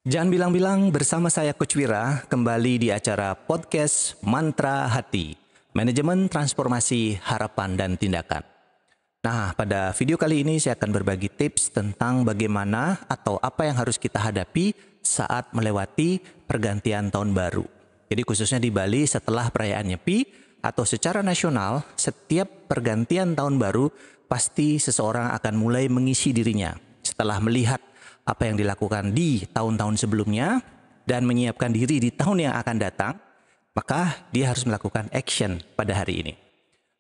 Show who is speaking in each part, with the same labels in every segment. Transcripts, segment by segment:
Speaker 1: Jangan bilang-bilang bersama saya Coach Wira kembali di acara podcast Mantra Hati, Manajemen Transformasi Harapan dan Tindakan. Nah, pada video kali ini saya akan berbagi tips tentang bagaimana atau apa yang harus kita hadapi saat melewati pergantian tahun baru. Jadi khususnya di Bali setelah perayaan Nyepi atau secara nasional, setiap pergantian tahun baru pasti seseorang akan mulai mengisi dirinya setelah melihat apa yang dilakukan di tahun-tahun sebelumnya dan menyiapkan diri di tahun yang akan datang, maka dia harus melakukan action pada hari ini.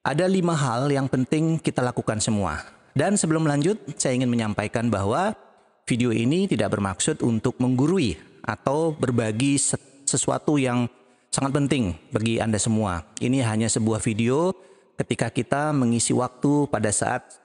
Speaker 1: Ada 5 hal yang penting kita lakukan semua. Dan sebelum lanjut, saya ingin menyampaikan bahwa video ini tidak bermaksud untuk menggurui atau berbagi sesuatu yang sangat penting bagi Anda semua. Ini hanya sebuah video ketika kita mengisi waktu pada saat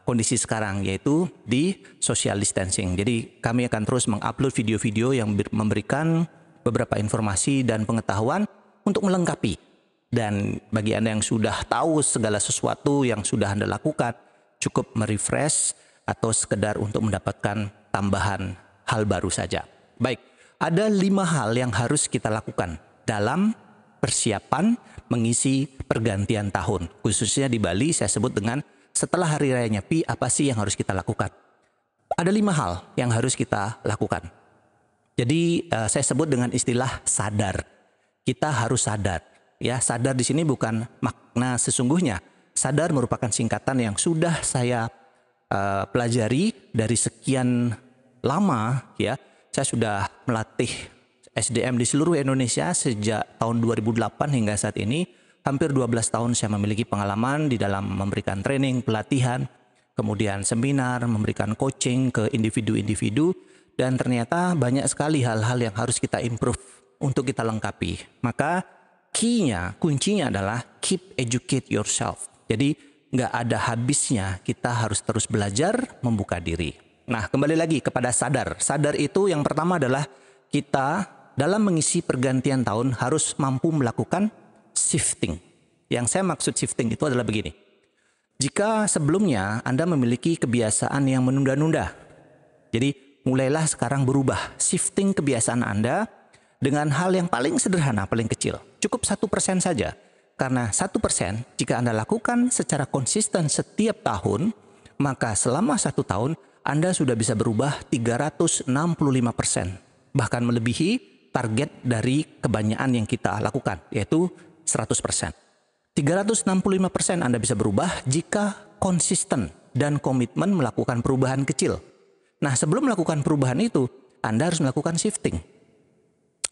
Speaker 1: kondisi sekarang, yaitu di social distancing. Jadi kami akan terus mengupload video-video yang memberikan beberapa informasi dan pengetahuan untuk melengkapi. Dan bagi Anda yang sudah tahu segala sesuatu yang sudah Anda lakukan, cukup merefresh atau sekedar untuk mendapatkan tambahan hal baru saja. Baik, ada 5 hal yang harus kita lakukan dalam persiapan mengisi pergantian tahun. Khususnya di Bali saya sebut dengan setelah Hari Raya Nyepi, apa sih yang harus kita lakukan? Ada 5 hal yang harus kita lakukan. Jadi saya sebut dengan istilah sadar. Kita harus sadar. Ya, sadar di sini bukan makna sesungguhnya. Sadar merupakan singkatan yang sudah saya pelajari dari sekian lama. Ya, saya sudah melatih SDM di seluruh Indonesia sejak tahun 2008 hingga saat ini. Hampir 12 tahun saya memiliki pengalaman di dalam memberikan training, pelatihan, kemudian seminar, memberikan coaching ke individu-individu, dan ternyata banyak sekali hal-hal yang harus kita improve untuk kita lengkapi. Maka kuncinya adalah keep educate yourself. Jadi nggak ada habisnya, kita harus terus belajar membuka diri. Nah, kembali lagi kepada sadar. Sadar itu yang pertama adalah kita dalam mengisi pergantian tahun harus mampu melakukan shifting. Yang saya maksud shifting itu adalah begini. Jika sebelumnya Anda memiliki kebiasaan yang menunda-nunda, jadi mulailah sekarang berubah, shifting kebiasaan Anda dengan hal yang paling sederhana, paling kecil. Cukup 1% saja. Karena 1% jika Anda lakukan secara konsisten setiap tahun, maka selama 1 tahun Anda sudah bisa berubah 365%. Bahkan melebihi target dari kebanyakan yang kita lakukan, yaitu 100%. 365% Anda bisa berubah jika konsisten dan komitmen melakukan perubahan kecil. Nah, sebelum melakukan perubahan itu, Anda harus melakukan shifting.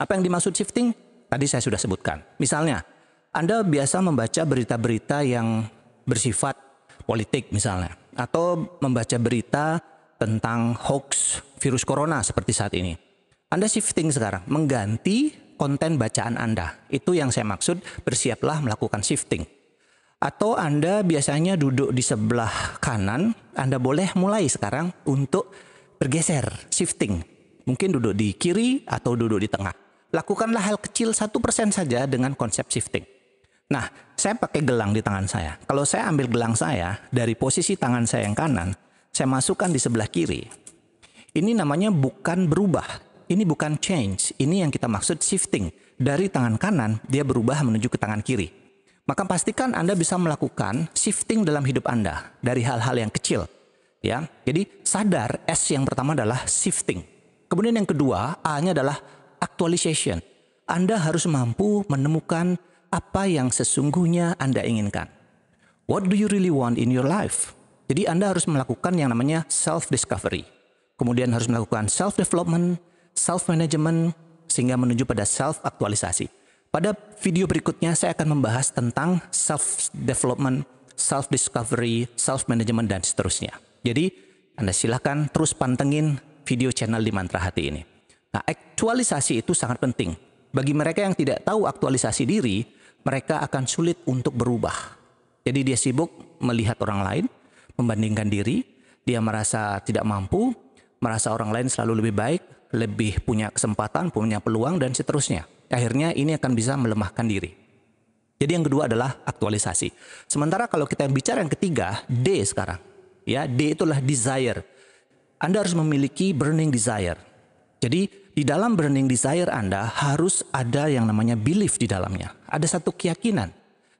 Speaker 1: Apa yang dimaksud shifting? Tadi saya sudah sebutkan. Misalnya, Anda biasa membaca berita-berita yang bersifat politik misalnya, atau membaca berita tentang hoax virus corona seperti saat ini. Anda shifting sekarang, mengganti konten bacaan Anda. Itu yang saya maksud, bersiaplah melakukan shifting. Atau Anda biasanya duduk di sebelah kanan, Anda boleh mulai sekarang untuk bergeser, shifting. Mungkin duduk di kiri atau duduk di tengah. Lakukanlah hal kecil 1% saja dengan konsep shifting. Nah, saya pakai gelang di tangan saya. Kalau saya ambil gelang saya, dari posisi tangan saya yang kanan, saya masukkan di sebelah kiri. Ini namanya bukan berubah. Ini bukan change, ini yang kita maksud shifting. Dari tangan kanan, dia berubah menuju ke tangan kiri. Maka pastikan Anda bisa melakukan shifting dalam hidup Anda dari hal-hal yang kecil. Ya, jadi sadar, S yang pertama adalah shifting. Kemudian yang kedua, A-nya adalah actualization. Anda harus mampu menemukan apa yang sesungguhnya Anda inginkan. What do you really want in your life? Jadi Anda harus melakukan yang namanya self-discovery. Kemudian harus melakukan self-development, self-management, sehingga menuju pada self-aktualisasi. Pada video berikutnya saya akan membahas tentang self-development, self-discovery, self-management, dan seterusnya. Jadi Anda silakan terus pantengin video channel di Mantra Hati ini. Nah, aktualisasi itu sangat penting. Bagi mereka yang tidak tahu aktualisasi diri, mereka akan sulit untuk berubah. Jadi dia sibuk melihat orang lain, membandingkan diri, dia merasa tidak mampu, merasa orang lain selalu lebih baik, lebih punya kesempatan, punya peluang, dan seterusnya. Akhirnya ini akan bisa melemahkan diri. Jadi yang kedua adalah aktualisasi. Sementara kalau kita bicara yang ketiga, D sekarang. Ya, D itulah desire. Anda harus memiliki burning desire. Jadi di dalam burning desire Anda harus ada yang namanya belief di dalamnya. Ada satu keyakinan.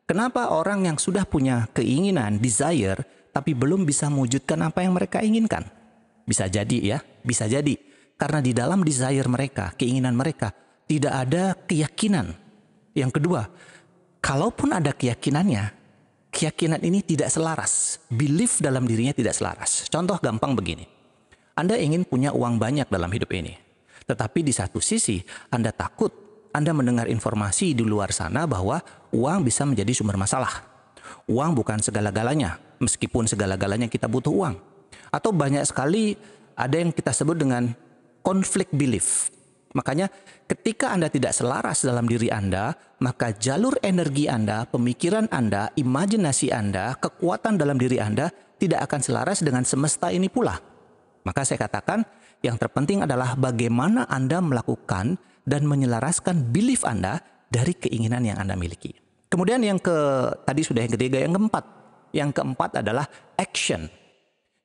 Speaker 1: Kenapa orang yang sudah punya keinginan, desire, tapi belum bisa mewujudkan apa yang mereka inginkan? Bisa jadi ya, bisa jadi. Karena di dalam desire mereka, keinginan mereka, tidak ada keyakinan. Yang kedua, kalaupun ada keyakinannya, keyakinan ini tidak selaras. Belief dalam dirinya tidak selaras. Contoh gampang begini. Anda ingin punya uang banyak dalam hidup ini. Tetapi di satu sisi, Anda takut, Anda mendengar informasi di luar sana bahwa uang bisa menjadi sumber masalah. Uang bukan segala-galanya, meskipun segala-galanya kita butuh uang. Atau banyak sekali ada yang kita sebut dengan conflict belief. Makanya ketika Anda tidak selaras dalam diri Anda, maka jalur energi Anda, pemikiran Anda, imajinasi Anda, kekuatan dalam diri Anda tidak akan selaras dengan semesta ini pula. Maka saya katakan yang terpenting adalah bagaimana Anda melakukan dan menyelaraskan belief Anda dari keinginan yang Anda miliki. Kemudian tadi sudah yang ketiga, yang keempat. Yang keempat adalah action.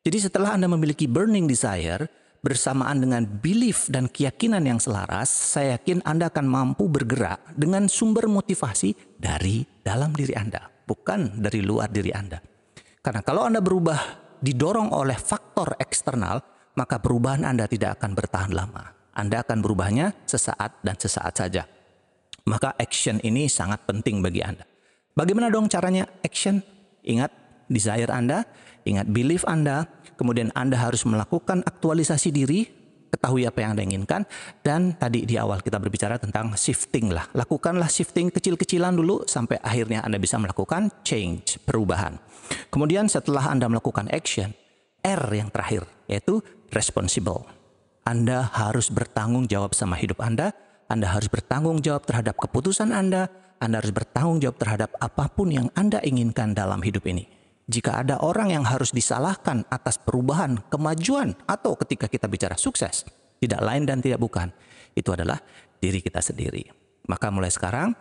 Speaker 1: Jadi setelah Anda memiliki burning desire, bersamaan dengan belief dan keyakinan yang selaras, saya yakin Anda akan mampu bergerak dengan sumber motivasi dari dalam diri Anda, bukan dari luar diri Anda. Karena kalau Anda berubah didorong oleh faktor eksternal, maka perubahan Anda tidak akan bertahan lama. Anda akan berubahnya sesaat dan sesaat saja. Maka action ini sangat penting bagi Anda. Bagaimana dong caranya action? Ingat desire Anda, ingat belief Anda, kemudian Anda harus melakukan aktualisasi diri, ketahui apa yang Anda inginkan, dan tadi di awal kita berbicara tentang shifting lah. Lakukanlah shifting kecil-kecilan dulu sampai akhirnya Anda bisa melakukan change, perubahan. Kemudian setelah Anda melakukan action, R yang terakhir, yaitu responsible. Anda harus bertanggung jawab sama hidup Anda harus bertanggung jawab terhadap keputusan Anda harus bertanggung jawab terhadap apapun yang Anda inginkan dalam hidup ini. Jika ada orang yang harus disalahkan atas perubahan, kemajuan, atau ketika kita bicara sukses, tidak lain dan tidak bukan, itu adalah diri kita sendiri. Maka mulai sekarang,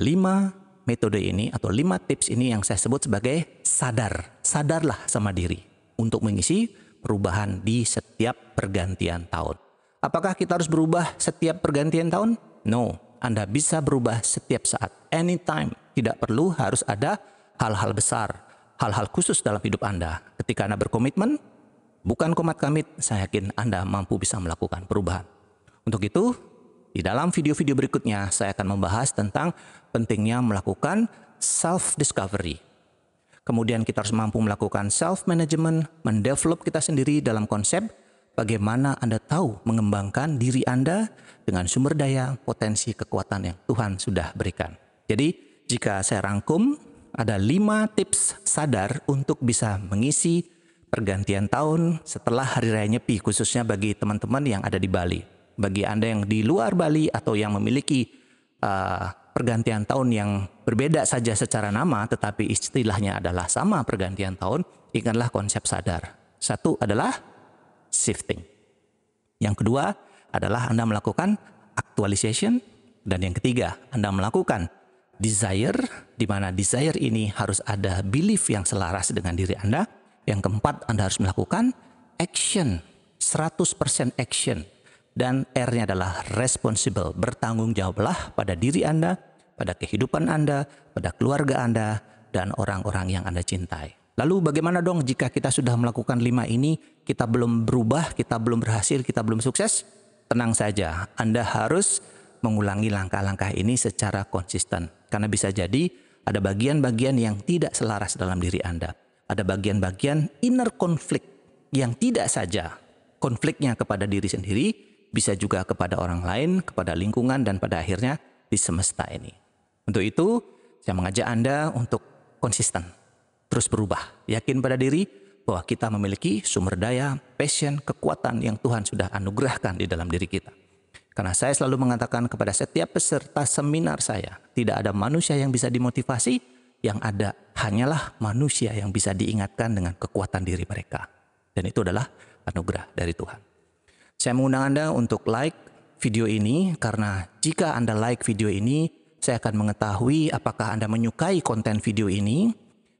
Speaker 1: 5 metode ini atau 5 tips ini yang saya sebut sebagai sadar. Sadarlah sama diri untuk mengisi perubahan di setiap pergantian tahun. Apakah kita harus berubah setiap pergantian tahun? No, Anda bisa berubah setiap saat, anytime. Tidak perlu harus ada hal-hal besar, hal-hal khusus dalam hidup Anda. Ketika Anda berkomitmen, bukan komat-kamit, saya yakin Anda mampu bisa melakukan perubahan. Untuk itu, di dalam video-video berikutnya, saya akan membahas tentang pentingnya melakukan self-discovery. Kemudian kita harus mampu melakukan self-management, mendevelop kita sendiri dalam konsep bagaimana Anda tahu mengembangkan diri Anda dengan sumber daya, potensi, kekuatan yang Tuhan sudah berikan. Jadi, jika saya rangkum, ada 5 tips sadar untuk bisa mengisi pergantian tahun setelah Hari Raya Nyepi, khususnya bagi teman-teman yang ada di Bali. Bagi Anda yang di luar Bali atau yang memiliki pergantian tahun yang berbeda saja secara nama, tetapi istilahnya adalah sama pergantian tahun, ingatlah konsep sadar. Satu adalah shifting. Yang kedua adalah Anda melakukan actualization. Dan yang ketiga, Anda melakukan desire, di mana desire ini harus ada belief yang selaras dengan diri Anda. Yang keempat, Anda harus melakukan action, 100% action. Dan R-nya adalah responsible, bertanggung jawablah pada diri Anda, pada kehidupan Anda, pada keluarga Anda, dan orang-orang yang Anda cintai. Lalu bagaimana dong jika kita sudah melakukan 5 ini, kita belum berubah, kita belum berhasil, kita belum sukses? Tenang saja, Anda harus mengulangi langkah-langkah ini secara konsisten. Karena bisa jadi ada bagian-bagian yang tidak selaras dalam diri Anda. Ada bagian-bagian inner conflict yang tidak saja konfliknya kepada diri sendiri, bisa juga kepada orang lain, kepada lingkungan, dan pada akhirnya di semesta ini. Untuk itu, saya mengajak Anda untuk konsisten, terus berubah, yakin pada diri bahwa kita memiliki sumber daya, passion, kekuatan yang Tuhan sudah anugerahkan di dalam diri kita. Karena saya selalu mengatakan kepada setiap peserta seminar saya, tidak ada manusia yang bisa dimotivasi, yang ada hanyalah manusia yang bisa diingatkan dengan kekuatan diri mereka. Dan itu adalah anugerah dari Tuhan. Saya mengundang Anda untuk like video ini, karena jika Anda like video ini, saya akan mengetahui apakah Anda menyukai konten video ini,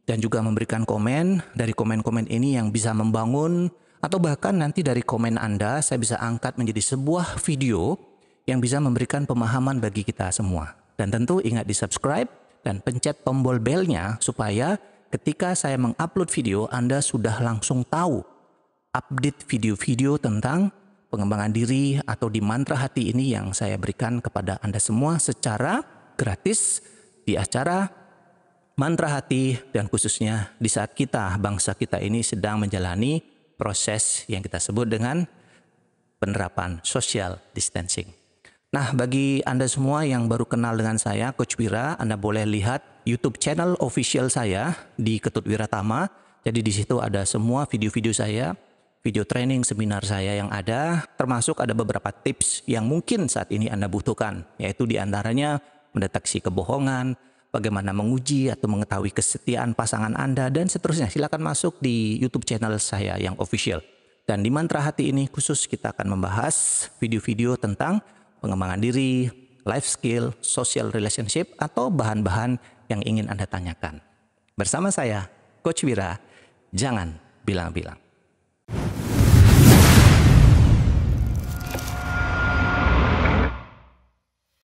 Speaker 1: dan juga memberikan komen. Dari komen-komen ini yang bisa membangun Atau bahkan nanti dari komen Anda saya bisa angkat menjadi sebuah video yang bisa memberikan pemahaman bagi kita semua. Dan tentu ingat di subscribe dan pencet tombol belnya supaya ketika saya mengupload video Anda sudah langsung tahu update video-video tentang pengembangan diri atau di mantra hati ini yang saya berikan kepada Anda semua secara gratis di acara Mantra Hati, dan khususnya di saat kita, bangsa kita ini sedang menjalani proses yang kita sebut dengan penerapan social distancing. Nah, bagi Anda semua yang baru kenal dengan saya, Coach Wira, Anda boleh lihat YouTube channel official saya di Ketut Wiratama. Jadi di situ ada semua video-video saya, video training seminar saya yang ada, termasuk ada beberapa tips yang mungkin saat ini Anda butuhkan, yaitu diantaranya mendeteksi kebohongan, bagaimana menguji atau mengetahui kesetiaan pasangan Anda, dan seterusnya. Silakan masuk di YouTube channel saya yang official. Dan di Mantra Hati ini khusus kita akan membahas video-video tentang pengembangan diri, life skill, social relationship, atau bahan-bahan yang ingin Anda tanyakan. Bersama saya, Coach Wira, jangan bilang-bilang.